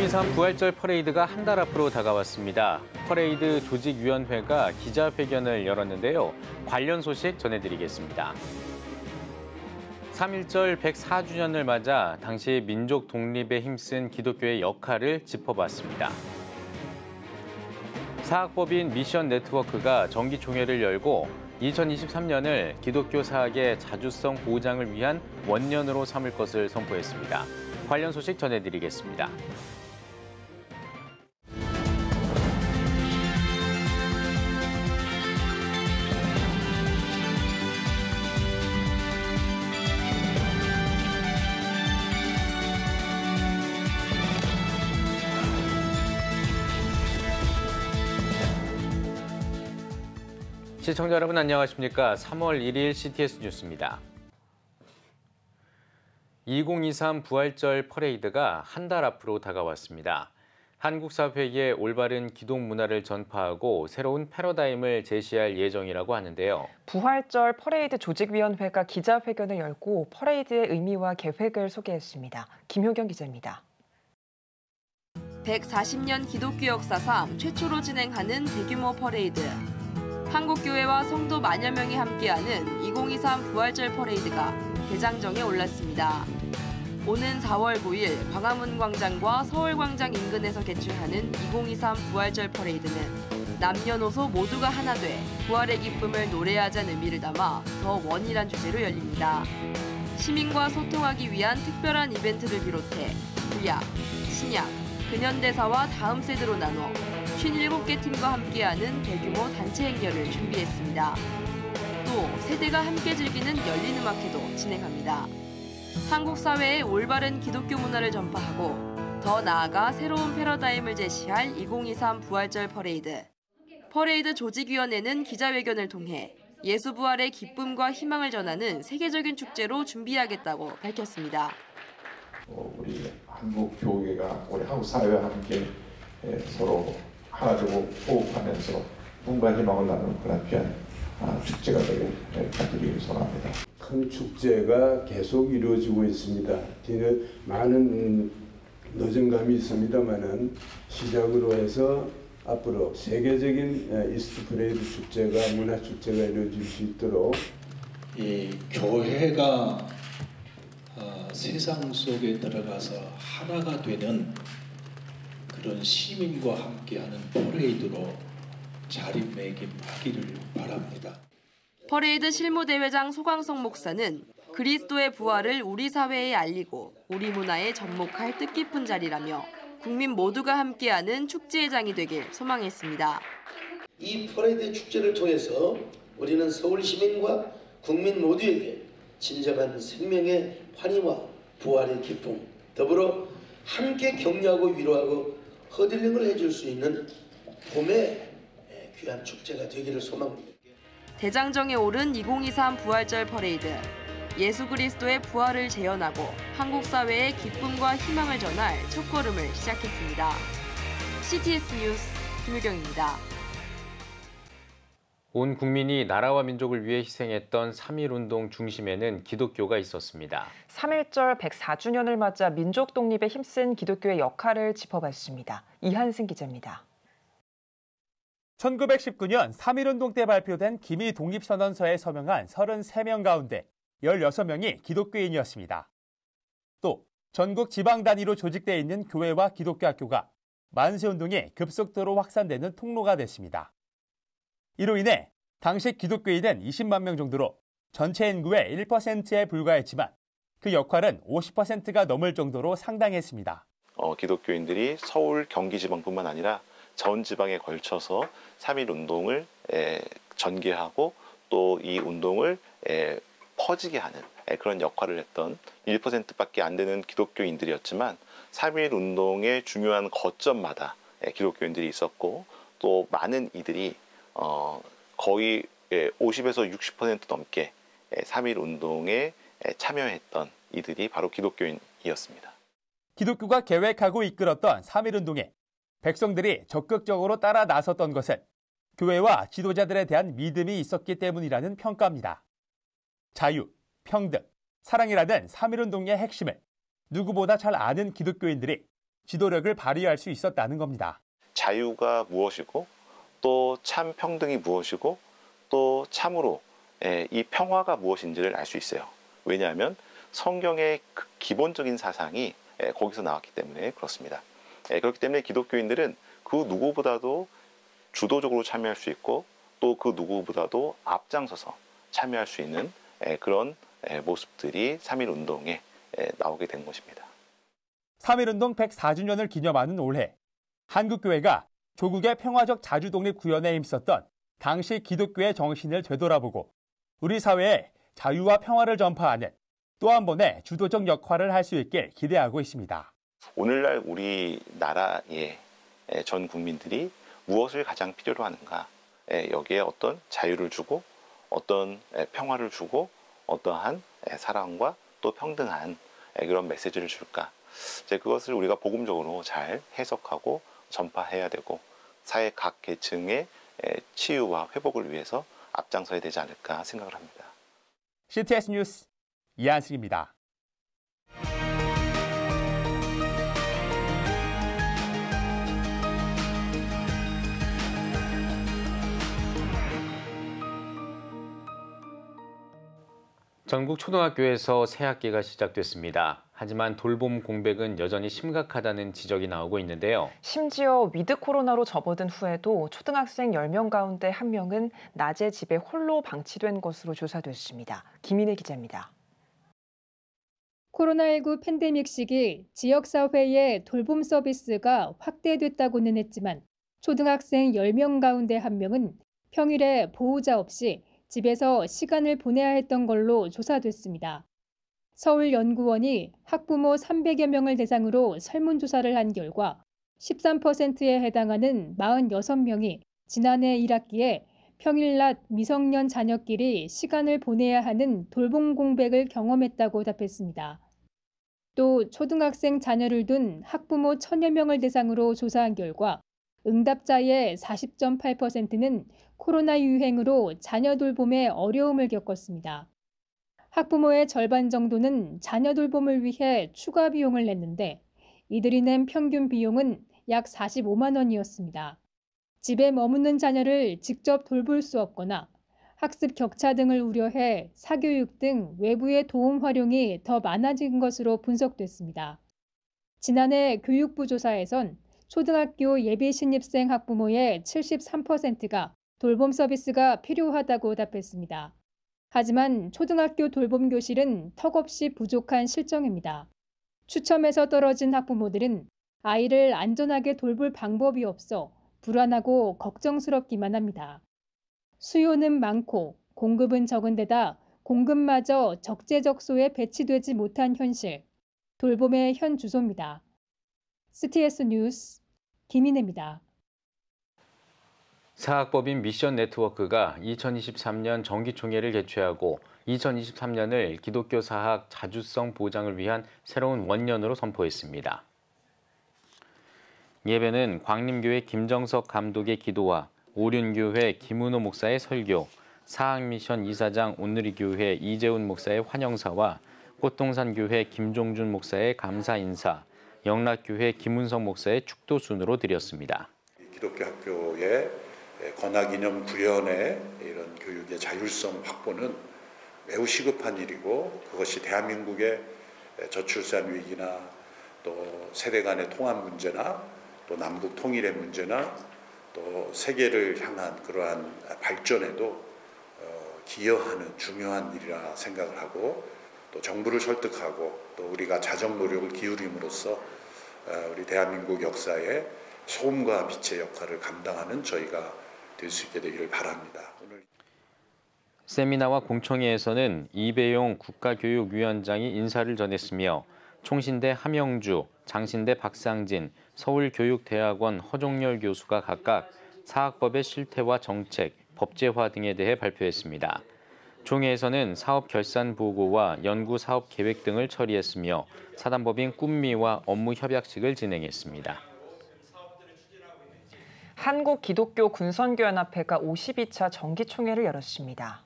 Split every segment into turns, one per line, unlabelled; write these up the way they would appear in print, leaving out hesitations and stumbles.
2023 부활절 퍼레이드가 한 달 앞으로 다가왔습니다. 퍼레이드 조직위원회가 기자회견을 열었는데요. 관련 소식 전해드리겠습니다. 3.1절 104주년을 맞아 당시 민족 독립에 힘쓴 기독교의 역할을 짚어봤습니다. 사학법인 미션 네트워크가 정기총회를 열고 2023년을 기독교 사학의 자주성 보장을 위한 원년으로 삼을 것을 선포했습니다. 관련 소식 전해드리겠습니다. 시청자 여러분 안녕하십니까? 3월 1일 CTS 뉴스입니다. 2023 부활절 퍼레이드가 한 달 앞으로 다가왔습니다. 한국 사회의 올바른 기독 문화를 전파하고 새로운 패러다임을 제시할 예정이라고 하는데요.
부활절 퍼레이드 조직위원회가 기자회견을 열고 퍼레이드의 의미와 계획을 소개했습니다. 김효경 기자입니다.
140년 기독교 역사상 최초로 진행하는 대규모 퍼레이드. 한국교회와 성도 만여 명이 함께하는 2023 부활절 퍼레이드가 대장정에 올랐습니다. 오는 4월 9일 광화문 광장과 서울광장 인근에서 개최하는 2023 부활절 퍼레이드는 남녀노소 모두가 하나 돼 부활의 기쁨을 노래하자는 의미를 담아 더 원이란 주제로 열립니다. 시민과 소통하기 위한 특별한 이벤트를 비롯해 구약, 신약, 근현대사와 다음 세대로 나눠 57개 팀과 함께하는 대규모 단체 행렬을 준비했습니다. 또 세대가 함께 즐기는 열린 음악회도 진행합니다. 한국 사회의 올바른 기독교 문화를 전파하고 더 나아가 새로운 패러다임을 제시할 2023 부활절 퍼레이드. 퍼레이드 조직위원회는 기자회견을 통해 예수 부활의 기쁨과 희망을 전하는 세계적인 축제로 준비하겠다고 밝혔습니다.
우리 한국 교회가 우리 한국 사회와 함께 서로 하나 되고 호흡하면서 꿈과 희망을 나누는 그런 귀한 축제가 되길 간절히 소원합니다.
큰 축제가 계속 이루어지고 있습니다. 뒤는 많은 늦은 감이 있습니다만은 시작으로 해서 앞으로 세계적인 이스트 프레이드 축제가 문화 축제가 이루어질 수 있도록
이 교회가 세상 속에 들어가서 하나가 되는 그런 시민과 함께하는 퍼레이드로 자리매김하기를 바랍니다.
퍼레이드 실무대회장 소광석 목사는 그리스도의 부활을 우리 사회에 알리고 우리 문화에 접목할 뜻깊은 자리라며 국민 모두가 함께하는 축제의 장이 되길 소망했습니다.
이 퍼레이드 축제를 통해서 우리는 서울 시민과 국민 모두에게 진정한 생명의 환희와 부활의 기쁨, 더불어 함께 격려하고 위로하고 허들림을 해줄 수 있는 봄의 귀한 축제가 되기를 소망합니다.
대장정에 오른 2023 부활절 퍼레이드. 예수 그리스도의 부활을 재현하고 한국 사회의 기쁨과 희망을 전할 첫걸음을 시작했습니다. CTS 뉴스 김유경입니다.
온 국민이 나라와 민족을 위해 희생했던 3.1운동 중심에는 기독교가 있었습니다.
3.1절 104주년을 맞아 민족 독립에 힘쓴 기독교의 역할을 짚어봤습니다. 이한승 기자입니다.
1919년 3.1운동 때 발표된 기미 독립선언서에 서명한 33명 가운데 16명이 기독교인이었습니다. 또 전국 지방 단위로 조직되어 있는 교회와 기독교 학교가 만세운동이 급속도로 확산되는 통로가 됐습니다. 이로 인해 당시 기독교인은 20만 명 정도로 전체 인구의 1%에 불과했지만 그 역할은 50%가 넘을 정도로 상당했습니다.
기독교인들이 서울, 경기 지방뿐만 아니라 전 지방에 걸쳐서 3.1운동을 전개하고 또 이 운동을 퍼지게 하는 그런 역할을 했던 1%밖에 안 되는 기독교인들이었지만 3.1운동의 중요한 거점마다 기독교인들이 있었고 또 많은 이들이 거의 50에서 60% 넘게 3.1운동에 참여했던 이들이 바로 기독교인이었습니다.
기독교가 계획하고 이끌었던 3.1운동에 백성들이 적극적으로 따라 나섰던 것은 교회와 지도자들에 대한 믿음이 있었기 때문이라는 평가입니다. 자유, 평등, 사랑이라는 3.1운동의 핵심을 누구보다 잘 아는 기독교인들이 지도력을 발휘할 수 있었다는 겁니다.
자유가 무엇이고 또 참 평등이 무엇이고 또 참으로 이 평화가 무엇인지를 알 수 있어요. 왜냐하면 성경의 그 기본적인 사상이 거기서 나왔기 때문에 그렇습니다. 그렇기 때문에 기독교인들은 그 누구보다도 주도적으로 참여할 수 있고 또 그 누구보다도 앞장서서 참여할 수 있는 그런 모습들이 3.1운동에 나오게 된 것입니다.
3.1운동 104주년을 기념하는 올해 한국교회가 조국의 평화적 자주독립 구현에 힘썼던 당시 기독교의 정신을 되돌아보고 우리 사회에 자유와 평화를 전파하는 또 한 번의 주도적 역할을 할 수 있길 기대하고 있습니다.
오늘날 우리나라의 전 국민들이 무엇을 가장 필요로 하는가? 여기에 어떤 자유를 주고 어떤 평화를 주고 어떠한 사랑과 또 평등한 그런 메시지를 줄까? 이제 그것을 우리가 복음적으로 잘 해석하고 전파해야 되고 사회 각 계층의 치유와 회복을 위해서 앞장서야 되지 않을까 생각을 합니다.
CTS 뉴스 이한승입니다.
전국 초등학교에서 새 학기가 시작됐습니다. 하지만 돌봄 공백은 여전히 심각하다는 지적이 나오고 있는데요.
심지어 위드 코로나로 접어든 후에도 초등학생 10명 가운데 1명은 낮에 집에 홀로 방치된 것으로 조사됐습니다. 김인혜 기자입니다.
코로나19 팬데믹 시기 지역사회의 돌봄 서비스가 확대됐다고는 했지만 초등학생 10명 가운데 1명은 평일에 보호자 없이 집에서 시간을 보내야 했던 걸로 조사됐습니다. 서울연구원이 학부모 300여 명을 대상으로 설문조사를 한 결과 13%에 해당하는 46명이 지난해 1학기에 평일 낮 미성년 자녀끼리 시간을 보내야 하는 돌봄 공백을 경험했다고 답했습니다. 또 초등학생 자녀를 둔 학부모 1000여 명을 대상으로 조사한 결과 응답자의 40.8%는 코로나 유행으로 자녀 돌봄에 어려움을 겪었습니다. 학부모의 절반 정도는 자녀 돌봄을 위해 추가 비용을 냈는데 이들이 낸 평균 비용은 약 45만 원이었습니다. 집에 머무는 자녀를 직접 돌볼 수 없거나 학습 격차 등을 우려해 사교육 등 외부의 도움 활용이 더 많아진 것으로 분석됐습니다. 지난해 교육부 조사에선 초등학교 예비 신입생 학부모의 73%가 돌봄 서비스가 필요하다고 답했습니다. 하지만 초등학교 돌봄 교실은 턱없이 부족한 실정입니다. 추첨에서 떨어진 학부모들은 아이를 안전하게 돌볼 방법이 없어 불안하고 걱정스럽기만 합니다. 수요는 많고 공급은 적은 데다 공급마저 적재적소에 배치되지 못한 현실, 돌봄의 현 주소입니다. CTS 뉴스 김인혜입니다.
사학법인 미션 네트워크가 2023년 정기총회를 개최하고 2023년을 기독교 사학 자주성 보장을 위한 새로운 원년으로 선포했습니다. 예배는 광림교회 김정석 감독의 기도와 오륜교회 김은호 목사의 설교, 사학미션 이사장 온누리교회 이재훈 목사의 환영사와 꽃동산교회 김종준 목사의 감사 인사, 영락교회 김은성 목사의 축도 순으로 드렸습니다.
기독교 학교의 건학이념 구현의 이런 교육의 자율성 확보는 매우 시급한 일이고 그것이 대한민국의 저출산 위기나 또 세대 간의 통합 문제나 또 남북 통일의 문제나 또 세계를 향한 그러한 발전에도 기여하는 중요한 일이라 생각을 하고 또 정부를 설득하고 또 우리가 자정 노력을 기울임으로써 우리 대한민국 역사에 소금과 빛의 역할을 감당하는 저희가 될 수 있게 되기를 바랍니다. 오늘
세미나와 공청회에서는 이배용 국가교육위원장이 인사를 전했으며 총신대 함영주, 장신대 박상진, 서울교육대학원 허종열 교수가 각각 사학법의 실태와 정책, 법제화 등에 대해 발표했습니다. 총회에서는 사업 결산 보고와 연구 사업 계획 등을 처리했으며 사단법인 꿈미와 업무 협약식을 진행했습니다.
한국기독교 군선교연합회가 52차 정기총회를 열었습니다.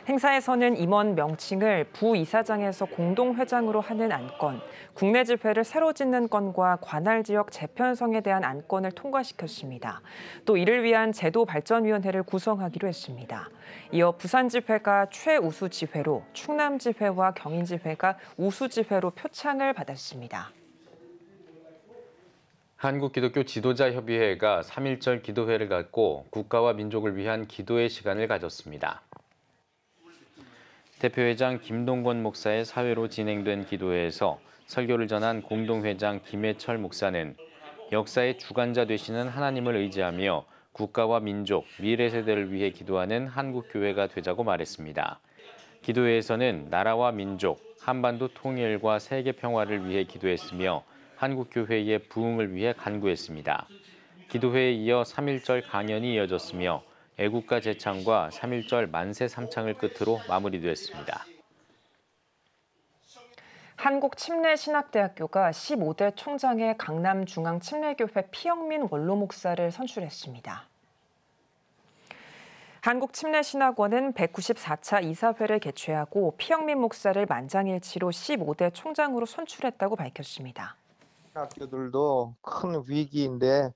행사에서는 임원 명칭을 부이사장에서 공동회장으로 하는 안건, 국내 집회를 새로 짓는 건과 관할 지역 재편성에 대한 안건을 통과시켰습니다. 또 이를 위한 제도발전위원회를 구성하기로 했습니다. 이어 부산집회가 최우수집회로, 충남집회와 경인집회가 우수집회로 표창을 받았습니다.
한국기독교 지도자협의회가 3.1절 기도회를 갖고 국가와 민족을 위한 기도의 시간을 가졌습니다. 대표회장 김동건 목사의 사회로 진행된 기도회에서 설교를 전한 공동회장 김해철 목사는 역사의 주관자 되시는 하나님을 의지하며 국가와 민족, 미래 세대를 위해 기도하는 한국교회가 되자고 말했습니다. 기도회에서는 나라와 민족, 한반도 통일과 세계 평화를 위해 기도했으며 한국교회의 부흥을 위해 간구했습니다. 기도회에 이어 3.1절 강연이 이어졌으며 애국가 제창과 3.1절 만세 삼창을 끝으로 마무리됐습니다.
한국침례신학대학교가 15대 총장에 강남중앙침례교회 피영민 원로 목사를 선출했습니다. 한국침례신학원은 194차 이사회를 개최하고 피영민 목사를 만장일치로 15대 총장으로 선출했다고 밝혔습니다.
학교들도 큰 위기인데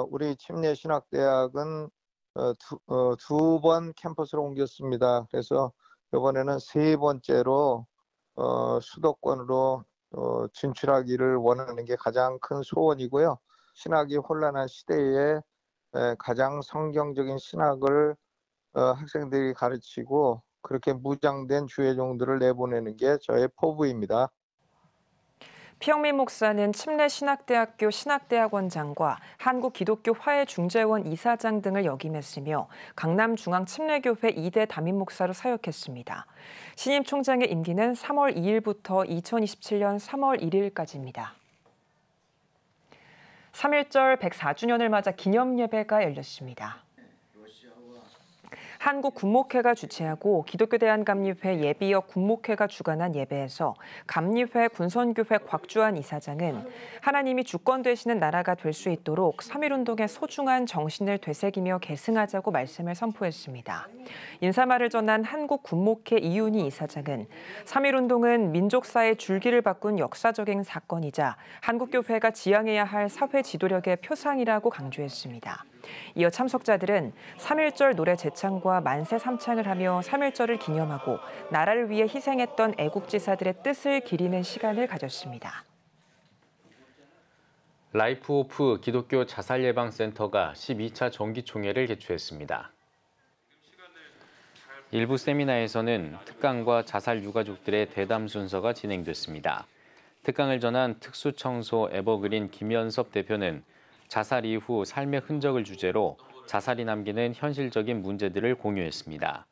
우리 침례신학대학은 두 번 캠퍼스로 옮겼습니다. 그래서 이번에는 세 번째로 수도권으로 진출하기를 원하는 게 가장 큰 소원이고요. 신학이 혼란한 시대에 가장 성경적인 신학을 학생들이 가르치고 그렇게 무장된 주의종들을 내보내는 게 저의 포부입니다.
피영민 목사는 침례신학대학교 신학대학원장과 한국기독교화해중재원 이사장 등을 역임했으며 강남중앙침례교회 2대 담임목사로 사역했습니다. 신임 총장의 임기는 3월 2일부터 2027년 3월 1일까지입니다. 3.1절 104주년을 맞아 기념예배가 열렸습니다. 한국군목회가 주최하고 기독교대한감리회 예비역 군목회가 주관한 예배에서 감리회 군선교회 곽주한 이사장은 하나님이 주권 되시는 나라가 될 수 있도록 3.1운동의 소중한 정신을 되새기며 계승하자고 말씀을 선포했습니다. 인사말을 전한 한국군목회 이윤희 이사장은 3.1운동은 민족사의 줄기를 바꾼 역사적인 사건이자 한국교회가 지향해야 할 사회 지도력의 표상이라고 강조했습니다. 이어 참석자들은 3.1절 노래 제창과 만세 삼창을 하며 3.1절을 기념하고 나라를 위해 희생했던 애국지사들의 뜻을 기리는 시간을 가졌습니다.
라이프 오프 기독교 자살예방센터가 12차 정기총회를 개최했습니다. 일부 세미나에서는 특강과 자살 유가족들의 대담 순서가 진행됐습니다. 특강을 전한 특수청소 에버그린 김연섭 대표는 자살 이후 삶의 흔적을 주제로 자살이 남기는 현실적인 문제들을 공유했습니다.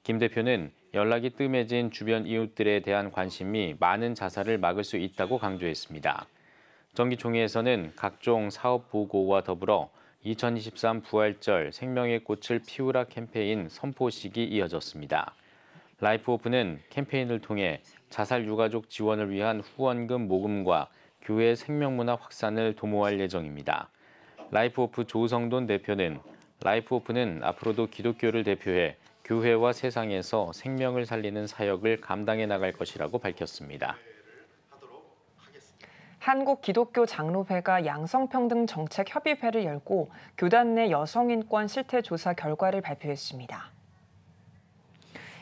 김 대표는 연락이 뜸해진 주변 이웃들에 대한 관심이 많은 자살을 막을 수 있다고 강조했습니다. 정기총회에서는 각종 사업 보고와 더불어 2023 부활절 생명의 꽃을 피우라 캠페인 선포식이 이어졌습니다. 라이프 오프는 캠페인을 통해 자살 유가족 지원을 위한 후원금 모금과 교회 생명문화 확산을 도모할 예정입니다. 라이프 오프 조성돈 대표는 라이프 오프는 앞으로도 기독교를 대표해 교회와 세상에서 생명을 살리는 사역을 감당해 나갈 것이라고 밝혔습니다.
한국기독교장로회가 양성평등정책협의회를 열고 교단 내 여성인권 실태조사 결과를 발표했습니다.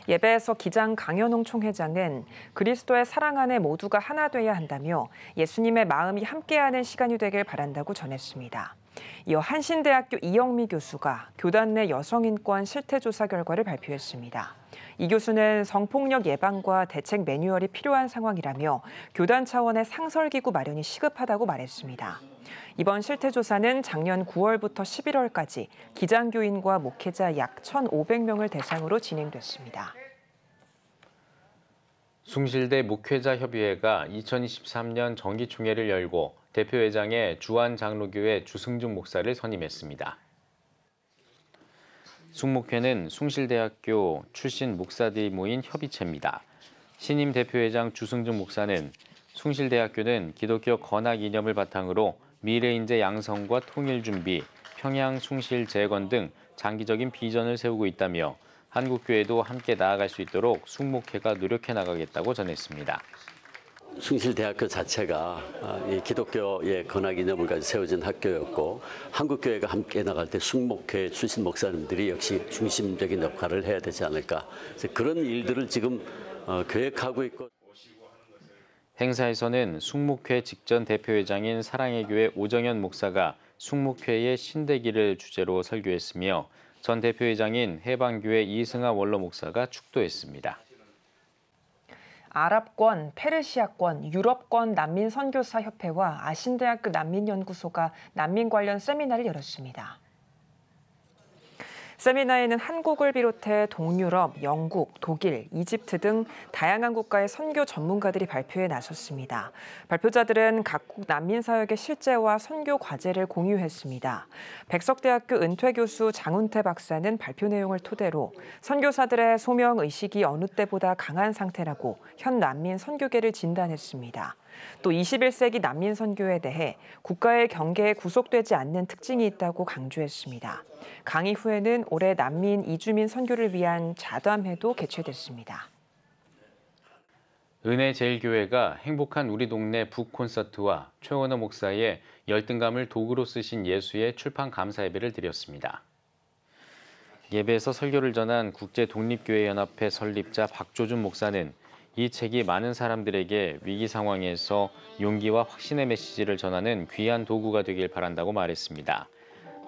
예배에서 기장 강현홍 총회장은 그리스도의 사랑 안에 모두가 하나 돼야 한다며 예수님의 마음이 함께하는 시간이 되길 바란다고 전했습니다. 이어 한신대학교 이영미 교수가 교단 내 여성인권 실태조사 결과를 발표했습니다. 이 교수는 성폭력 예방과 대책 매뉴얼이 필요한 상황이라며 교단 차원의 상설기구 마련이 시급하다고 말했습니다. 이번 실태조사는 작년 9월부터 11월까지 기장교인과 목회자 약 1,500명을 대상으로 진행됐습니다.
숭실대 목회자협의회가 2023년 정기총회를 열고 대표회장에 주한장로교회 주승중 목사를 선임했습니다. 숭목회는 숭실대학교 출신 목사들이 모인 협의체입니다. 신임 대표회장 주승중 목사는 숭실대학교는 기독교 건학 이념을 바탕으로 미래인재 양성과 통일 준비, 평양 숭실 재건 등 장기적인 비전을 세우고 있다며 한국교회도 함께 나아갈 수 있도록 숙목회가 노력해 나가겠다고 전했습니다.
숭실대학교 자체가 이 기독교의 건화기념을 가지고 세워진 학교였고 한국교회가 함께 나갈 때 숙목회 출신 목사님들이 역시 중심적인 역할을 해야 되지 않을까. 그래서 그런 일들을 지금 계획하고 있고.
행사에서는 숙목회 직전 대표회장인 사랑의 교회 오정현 목사가 숙목회의 신대기를 주제로 설교했으며 전 대표회장인 해방교회 이승하 원로 목사가 축도했습니다.
아랍권, 페르시아권, 유럽권 난민 선교사 협회와 아신대학교 난민연구소가 난민 관련 세미나를 열었습니다. 세미나에는 한국을 비롯해 동유럽, 영국, 독일, 이집트 등 다양한 국가의 선교 전문가들이 발표에 나섰습니다. 발표자들은 각국 난민 사역의 실제와 선교 과제를 공유했습니다. 백석대학교 은퇴 교수 장훈태 박사는 발표 내용을 토대로 선교사들의 소명 의식이 어느 때보다 강한 상태라고 현 난민 선교계를 진단했습니다. 또 21세기 난민 선교에 대해 국가의 경계에 구속되지 않는 특징이 있다고 강조했습니다. 강의 후에는 올해 난민 이주민 선교를 위한 자담회도 개최됐습니다.
은혜제일교회가 행복한 우리 동네 북콘서트와 최원호 목사의 열등감을 도구로 쓰신 예수의 출판 감사 예배를 드렸습니다. 예배에서 설교를 전한 국제독립교회연합회 설립자 박조준 목사는 이 책이 많은 사람들에게 위기 상황에서 용기와 확신의 메시지를 전하는 귀한 도구가 되길 바란다고 말했습니다.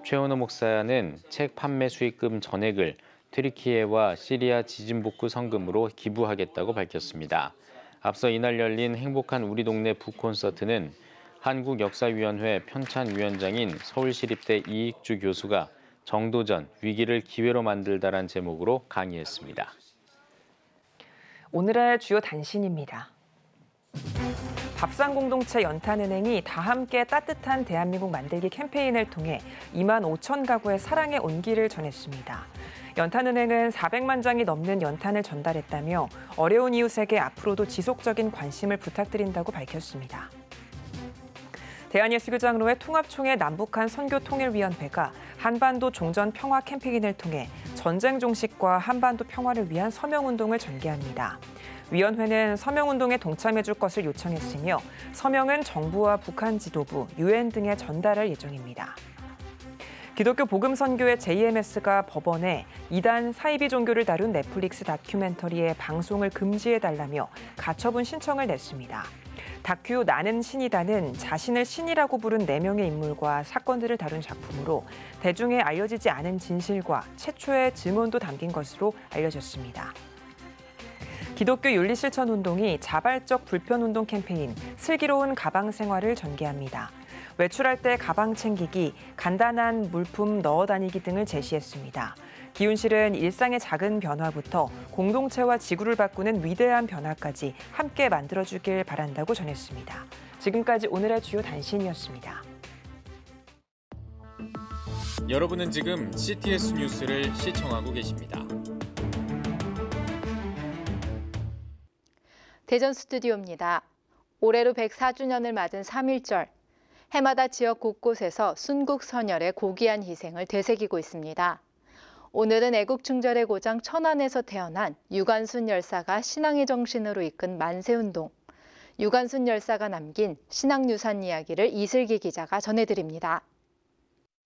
최원호 목사는 책 판매 수익금 전액을 튀르키예와 시리아 지진복구 성금으로 기부하겠다고 밝혔습니다. 앞서 이날 열린 행복한 우리 동네 북콘서트는 한국역사위원회 편찬위원장인 서울시립대 이익주 교수가 정도전, 위기를 기회로 만들다란 제목으로 강의했습니다.
오늘의 주요 단신입니다. 밥상공동체 연탄은행이 다 함께 따뜻한 대한민국 만들기 캠페인을 통해 2만 5천 가구의 사랑의 온기를 전했습니다. 연탄은행은 400만 장이 넘는 연탄을 전달했다며 어려운 이웃에게 앞으로도 지속적인 관심을 부탁드린다고 밝혔습니다. 대한예수교장로회 통합총회 남북한 선교통일위원회가 한반도 종전 평화 캠페인을 통해 전쟁 종식과 한반도 평화를 위한 서명운동을 전개합니다. 위원회는 서명운동에 동참해줄 것을 요청했으며 서명은 정부와 북한 지도부, UN 등에 전달할 예정입니다. 기독교 복음선교회 JMS가 법원에 이단 사이비 종교를 다룬 넷플릭스 다큐멘터리의 방송을 금지해달라며 가처분 신청을 냈습니다. 다큐 나는 신이다는 자신을 신이라고 부른 4명의 인물과 사건들을 다룬 작품으로 대중에 알려지지 않은 진실과 최초의 증언도 담긴 것으로 알려졌습니다. 기독교 윤리실천운동이 자발적 불편운동 캠페인 슬기로운 가방 생활을 전개합니다. 외출할 때 가방 챙기기, 간단한 물품 넣어 다니기 등을 제시했습니다. 기훈실은 일상의 작은 변화부터 공동체와 지구를 바꾸는 위대한 변화까지 함께 만들어주길 바란다고 전했습니다. 지금까지 오늘의 주요 단신이었습니다.
여러분은 지금 CTS 뉴스를 시청하고 계십니다.
대전 스튜디오입니다. 올해로 104주년을 맞은 3.1절. 해마다 지역 곳곳에서 순국선열의 고귀한 희생을 되새기고 있습니다. 오늘은 애국충절의 고장 천안에서 태어난 유관순 열사가 신앙의 정신으로 이끈 만세운동. 유관순 열사가 남긴 신앙유산 이야기를 이슬기 기자가 전해드립니다.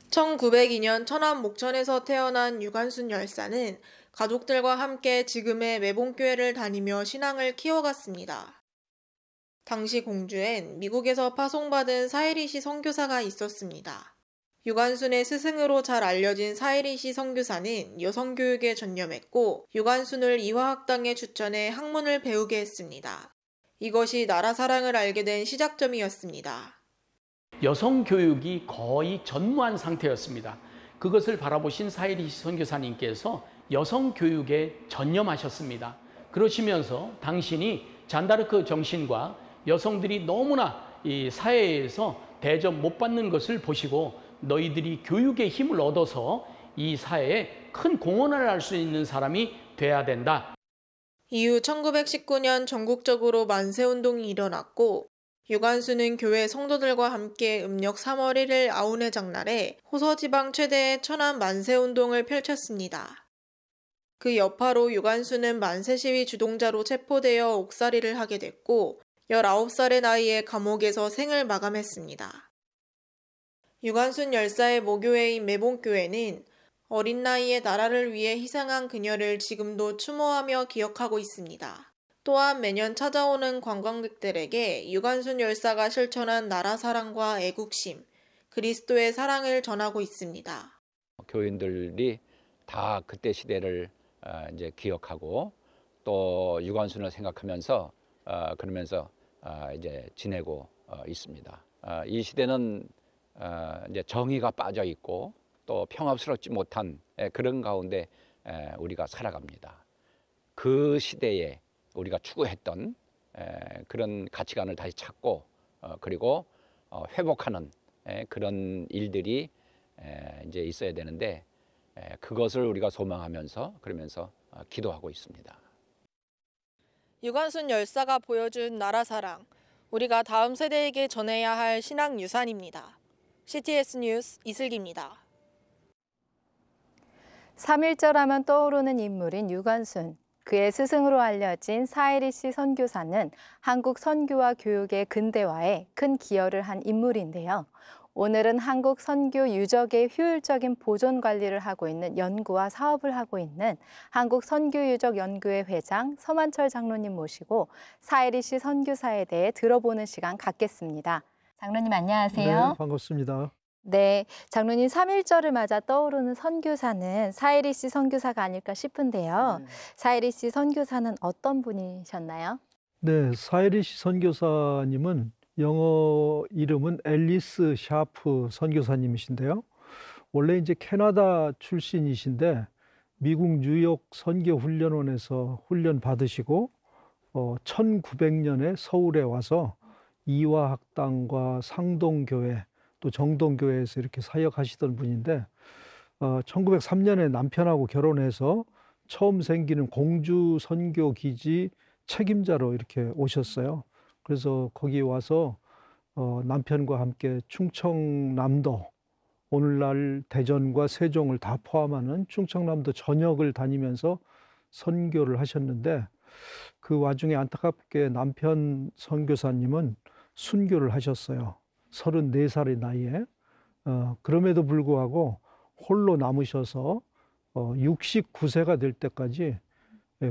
1902년 천안 목천에서 태어난 유관순 열사는 가족들과 함께 지금의 매봉교회를 다니며 신앙을 키워갔습니다. 당시 공주엔 미국에서 파송받은 사이리시 선교사가 있었습니다. 유관순의 스승으로 잘 알려진 사이리시 선교사는 여성교육에 전념했고 유관순을 이화학당에 추천해 학문을 배우게 했습니다. 이것이 나라 사랑을 알게 된 시작점이었습니다.
여성 교육이 거의 전무한 상태였습니다. 그것을 바라보신 사이리시 선교사님께서 여성 교육에 전념하셨습니다. 그러시면서 당신이 잔다르크 정신과 여성들이 너무나 이 사회에서 대접 못 받는 것을 보시고 너희들이 교육의 힘을 얻어서 이 사회에 큰 공헌을 할 수 있는 사람이 돼야 된다.
이후 1919년 전국적으로 만세운동이 일어났고 유관순은 교회 성도들과 함께 음력 3월 1일 아운의 장날에 호서지방 최대의 천안 만세운동을 펼쳤습니다. 그 여파로 유관순은 만세 시위 주동자로 체포되어 옥살이를 하게 됐고 19살의 나이에 감옥에서 생을 마감했습니다. 유관순 열사의 모교회인 매봉교회는 어린 나이에 나라를 위해 희생한 그녀를 지금도 추모하며 기억하고 있습니다. 또한 매년 찾아오는 관광객들에게 유관순 열사가 실천한 나라 사랑과 애국심, 그리스도의 사랑을 전하고 있습니다.
교인들이 다 그때 시대를 이제 기억하고 또 유관순을 생각하면서 그러면서 이제 지내고 있습니다. 이 시대는 이제 정의가 빠져 있고 또 평화스럽지 못한 그런 가운데 우리가 살아갑니다. 그 시대에 우리가 추구했던 그런 가치관을 다시 찾고 그리고 회복하는 그런 일들이 이제 있어야 되는데 그것을 우리가 소망하면서 그러면서 기도하고 있습니다.
유관순 열사가 보여준 나라 사랑, 우리가 다음 세대에게 전해야 할 신앙 유산입니다. CTS 뉴스 이슬기입니다.
3.1절 하면 떠오르는 인물인 유관순. 그의 스승으로 알려진 사혜리 씨 선교사는 한국 선교와 교육의 근대화에 큰 기여를 한 인물인데요. 오늘은 한국 선교 유적의 효율적인 보존 관리를 하고 있는 연구와 사업을 하고 있는 한국 선교유적연구회 회장 서만철 장로님 모시고 사혜리 씨 선교사에 대해 들어보는 시간 갖겠습니다. 장로님 안녕하세요.
네, 반갑습니다.
네, 장로님 3.1절을 맞아 떠오르는 선교사는 사혜리 씨 선교사가 아닐까 싶은데요. 사혜리 씨 선교사는 어떤 분이셨나요?
네, 사혜리 씨 선교사님은 영어 이름은 앨리스 샤프 선교사님이신데요. 원래 이제 캐나다 출신이신데 미국 뉴욕 선교훈련원에서 훈련 받으시고 1900년에 서울에 와서 이화학당과 상동교회 또 정동교회에서 이렇게 사역하시던 분인데 1903년에 남편하고 결혼해서 처음 생기는 공주 선교기지 책임자로 이렇게 오셨어요. 그래서 거기 와서 남편과 함께 충청남도, 오늘날 대전과 세종을 다 포함하는 충청남도 전역을 다니면서 선교를 하셨는데 그 와중에 안타깝게 남편 선교사님은 순교를 하셨어요. 34살의 나이에. 그럼에도 불구하고 홀로 남으셔서 69세가 될 때까지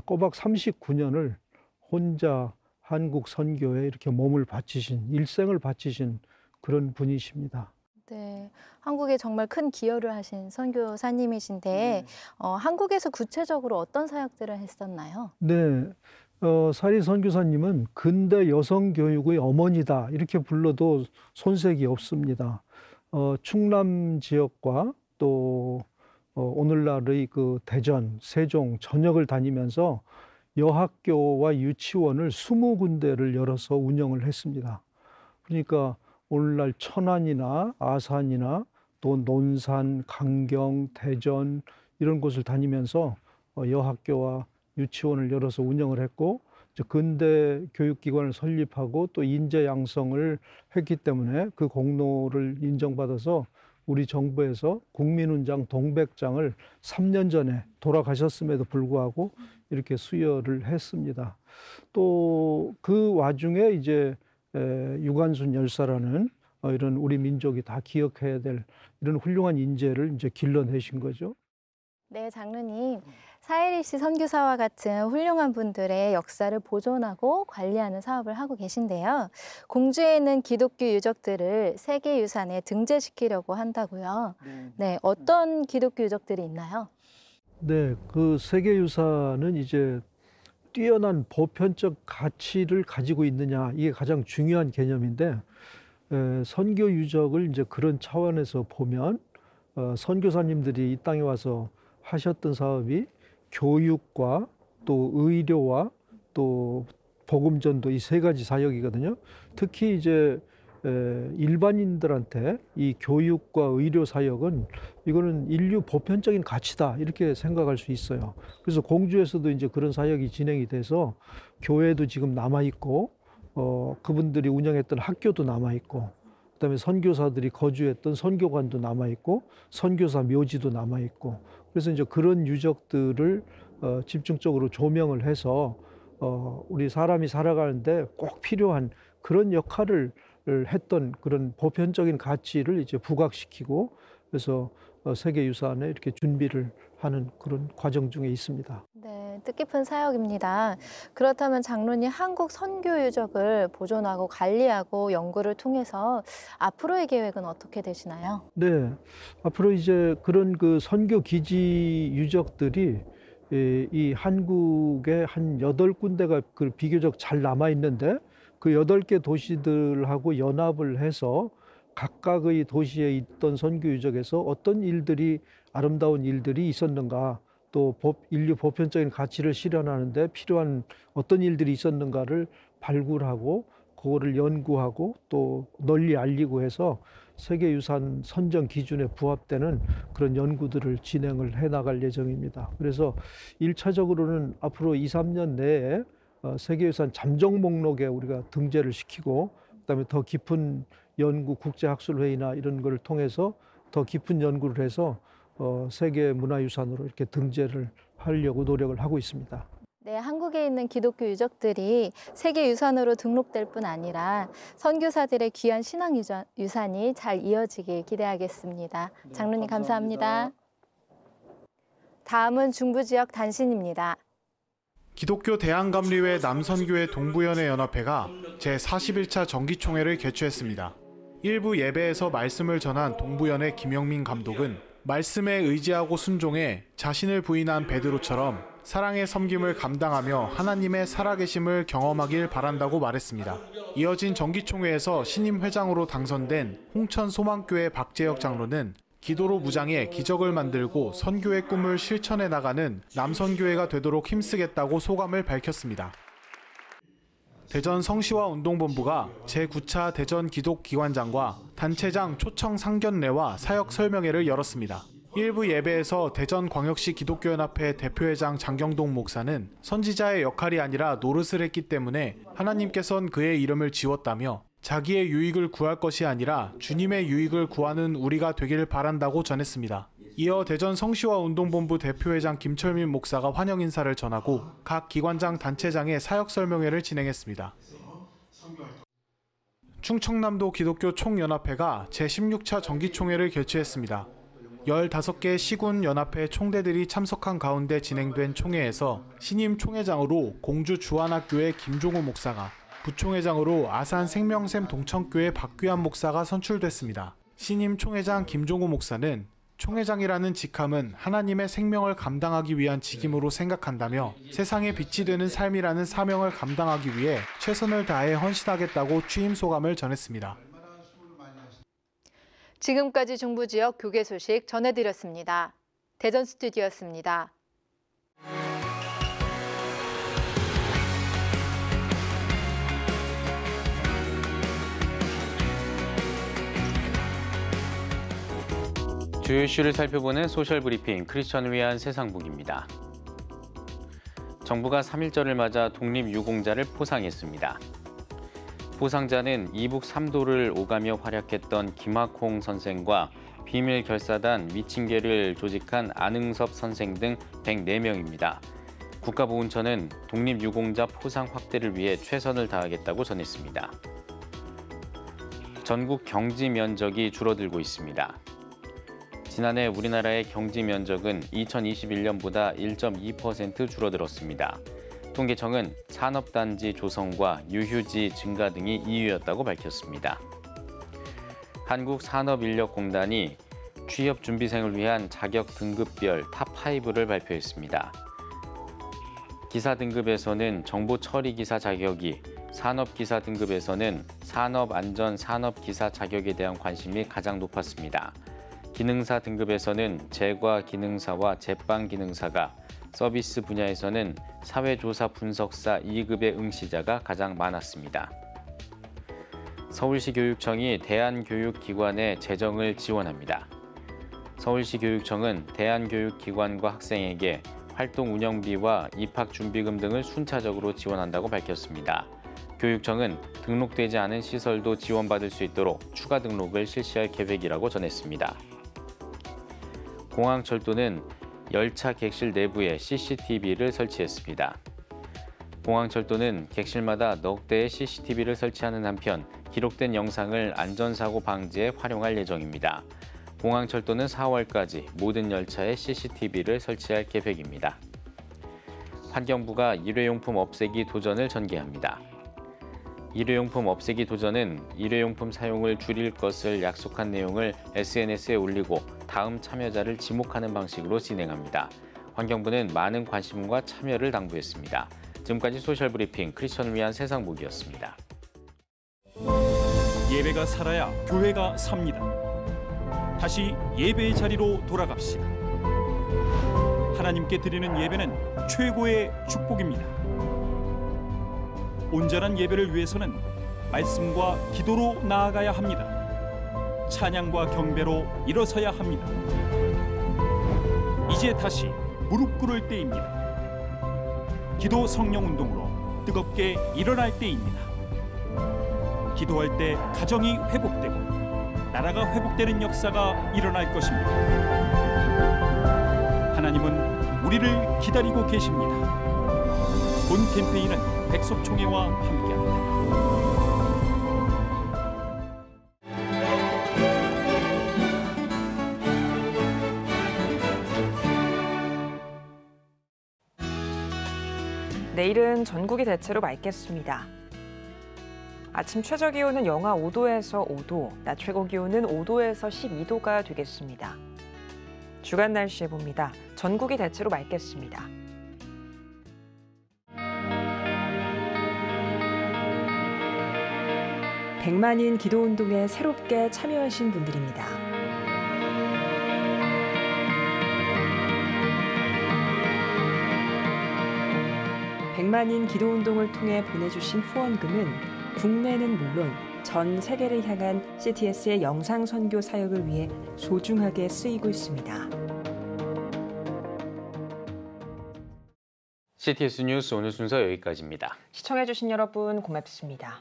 꼬박 39년을 혼자 한국 선교에 이렇게 몸을 바치신, 일생을 바치신 그런 분이십니다.
네, 한국에 정말 큰 기여를 하신 선교사님이신데 한국에서 구체적으로 어떤 사역들을 했었나요?
네, 사혜리 선교사님은 근대 여성 교육의 어머니다 이렇게 불러도 손색이 없습니다. 충남 지역과 또 오늘날의 그 대전, 세종 전역을 다니면서 여학교와 유치원을 20군데를 열어서 운영을 했습니다. 그러니까 오늘날 천안이나 아산이나 또 논산, 강경, 대전 이런 곳을 다니면서 여학교와 유치원을 열어서 운영을 했고 근대 교육기관을 설립하고 또 인재 양성을 했기 때문에 그 공로를 인정받아서 우리 정부에서 국민훈장 동백장을 3년 전에 돌아가셨음에도 불구하고 이렇게 수여를 했습니다. 또 그 와중에 이제 유관순 열사라는 이런 우리 민족이 다 기억해야 될 이런 훌륭한 인재를 이제 길러내신 거죠.
네, 장로님. 사혜리 씨 선교사와 같은 훌륭한 분들의 역사를 보존하고 관리하는 사업을 하고 계신데요. 공주에 있는 기독교 유적들을 세계유산에 등재시키려고 한다고요. 네, 어떤 기독교 유적들이 있나요?
네, 그 세계유산은 이제 뛰어난 보편적 가치를 가지고 있느냐 이게 가장 중요한 개념인데 선교 유적을 이제 그런 차원에서 보면 선교사님들이 이 땅에 와서 하셨던 사업이 교육과 또 의료와 또 복음전도 이 세 가지 사역이거든요. 특히 이제 일반인들한테 이 교육과 의료 사역은 이거는 인류 보편적인 가치다 이렇게 생각할 수 있어요. 그래서 공주에서도 이제 그런 사역이 진행이 돼서 교회도 지금 남아 있고 그분들이 운영했던 학교도 남아 있고 그다음에 선교사들이 거주했던 선교관도 남아 있고 선교사 묘지도 남아 있고 그래서 이제 그런 유적들을 집중적으로 조명을 해서 우리 사람이 살아가는데 꼭 필요한 그런 역할을 했던 그런 보편적인 가치를 이제 부각시키고 그래서 세계유산에 이렇게 준비를 하는 그런 과정 중에 있습니다.
네, 뜻깊은 사역입니다. 그렇다면 장로님, 한국 선교 유적을 보존하고 관리하고 연구를 통해서 앞으로의 계획은 어떻게 되시나요?
네, 앞으로 이제 그런 그 선교 기지 유적들이 이 한국에 한 8군데가 그 비교적 잘 남아 있는데 그 8개 도시들하고 연합을 해서 각각의 도시에 있던 선교 유적에서 어떤 일들이 아름다운 일들이 있었는가 또 인류 보편적인 가치를 실현하는데 필요한 어떤 일들이 있었는가를 발굴하고 그거를 연구하고 또 널리 알리고 해서 세계유산 선정 기준에 부합되는 그런 연구들을 진행을 해나갈 예정입니다. 그래서 1차적으로는 앞으로 2, 3년 내에 세계유산 잠정 목록에 우리가 등재를 시키고 그다음에 더 깊은 연구, 국제학술회의나 이런 걸 통해서 더 깊은 연구를 해서 세계문화유산으로 이렇게 등재를 하려고 노력을 하고 있습니다.
네, 한국에 있는 기독교 유적들이 세계유산으로 등록될 뿐 아니라 선교사들의 귀한 신앙유산이 잘 이어지길 기대하겠습니다. 장로님 감사합니다. 다음은 중부지역 단신입니다.
기독교 대한감리회 남선교회 동부연회 연합회가 제41차 정기총회를 개최했습니다. 일부 예배에서 말씀을 전한 동부연회 김영민 감독은 말씀에 의지하고 순종해 자신을 부인한 베드로처럼 사랑의 섬김을 감당하며 하나님의 살아계심을 경험하길 바란다고 말했습니다. 이어진 정기총회에서 신임 회장으로 당선된 홍천 소망교회 박재혁 장로는 기도로 무장해 기적을 만들고 선교의 꿈을 실천해 나가는 남선교회가 되도록 힘쓰겠다고 소감을 밝혔습니다. 대전 성시화 운동본부가 제9차 대전 기독기관장과 단체장 초청 상견례와 사역 설명회를 열었습니다. 일부 예배에서 대전광역시 기독교연합회 대표회장 장경동 목사는 선지자의 역할이 아니라 노릇을 했기 때문에 하나님께선 그의 이름을 지웠다며 자기의 유익을 구할 것이 아니라 주님의 유익을 구하는 우리가 되기를 바란다고 전했습니다. 이어 대전 성시화 운동본부 대표회장 김철민 목사가 환영 인사를 전하고 각 기관장 단체장의 사역 설명회를 진행했습니다. 충청남도 기독교 총연합회가 제16차 정기총회를 개최했습니다. 15개 시군 연합회 총대들이 참석한 가운데 진행된 총회에서 신임 총회장으로 공주 주한학교의 김종호 목사가, 부총회장으로 아산 생명샘 동천교회 박규환 목사가 선출됐습니다. 신임 총회장 김종호 목사는 총회장이라는 직함은 하나님의 생명을 감당하기 위한 직임으로 생각한다며 세상에 빛이 되는 삶이라는 사명을 감당하기 위해 최선을 다해 헌신하겠다고 취임 소감을 전했습니다.
지금까지 중부지역 교계 소식 전해드렸습니다. 대전 스튜디오였습니다.
주요 이슈를 살펴보는 소셜 브리핑 크리스천을 위한 세상북입니다. 정부가 3.1절을 맞아 독립유공자를 포상했습니다. 포상자는 이북 3도를 오가며 활약했던 김학홍 선생과 비밀 결사단 미친개를 조직한 안흥섭 선생 등 104명입니다. 국가보훈처는 독립유공자 포상 확대를 위해 최선을 다하겠다고 전했습니다. 전국 경지 면적이 줄어들고 있습니다. 지난해 우리나라의 경지 면적은 2021년보다 1.2% 줄어들었습니다. 통계청은 산업단지 조성과 유휴지 증가 등이 이유였다고 밝혔습니다. 한국산업인력공단이 취업준비생을 위한 자격 등급별 탑5를 발표했습니다. 기사 등급에서는 정보처리기사 자격이, 산업기사 등급에서는 산업안전산업기사 자격에 대한 관심이 가장 높았습니다. 기능사 등급에서는 제과기능사와 제빵기능사가, 서비스 분야에서는 사회조사 분석사 2급의 응시자가 가장 많았습니다. 서울시 교육청이 대한교육기관의 재정을 지원합니다. 서울시 교육청은 대한교육기관과 학생에게 활동 운영비와 입학준비금 등을 순차적으로 지원한다고 밝혔습니다. 교육청은 등록되지 않은 시설도 지원받을 수 있도록 추가 등록을 실시할 계획이라고 전했습니다. 공항철도는 열차 객실 내부에 CCTV를 설치했습니다. 공항철도는 객실마다 넉 대의 CCTV를 설치하는 한편 기록된 영상을 안전사고 방지에 활용할 예정입니다. 공항철도는 4월까지 모든 열차에 CCTV를 설치할 계획입니다. 환경부가 일회용품 없애기 도전을 전개합니다. 일회용품 없애기 도전은 일회용품 사용을 줄일 것을 약속한 내용을 SNS에 올리고 다음 참여자를 지목하는 방식으로 진행합니다. 환경부는 많은 관심과 참여를 당부했습니다. 지금까지 소셜브리핑 크리스천을 위한 세상보기였습니다.
예배가 살아야 교회가 삽니다. 다시 예배의 자리로 돌아갑시다. 하나님께 드리는 예배는 최고의 축복입니다. 온전한 예배를 위해서는 말씀과 기도로 나아가야 합니다. 찬양과 경배로 일어서야 합니다. 이제 다시 무릎 꿇을 때입니다. 기도 성령 운동으로 뜨겁게 일어날 때입니다. 기도할 때 가정이 회복되고 나라가 회복되는 역사가 일어날 것입니다. 하나님은 우리를 기다리고 계십니다. 본 캠페인은 백석총회와 함께합니다.
내일은 전국이 대체로 맑겠습니다. 아침 최저기온은 영하 5도에서 5도, 낮 최고기온은 5도에서 12도가 되겠습니다. 주간 날씨 봅니다. 전국이 대체로 맑겠습니다. 백만인 기도운동에 새롭게 참여하신 분들입니다. 백만인 기도운동을 통해 보내주신 후원금은 국내는 물론 전 세계를 향한 CTS의 영상 선교 사역을 위해 소중하게 쓰이고 있습니다.
CTS 뉴스 오늘 순서 여기까지입니다.
시청해주신 여러분 고맙습니다.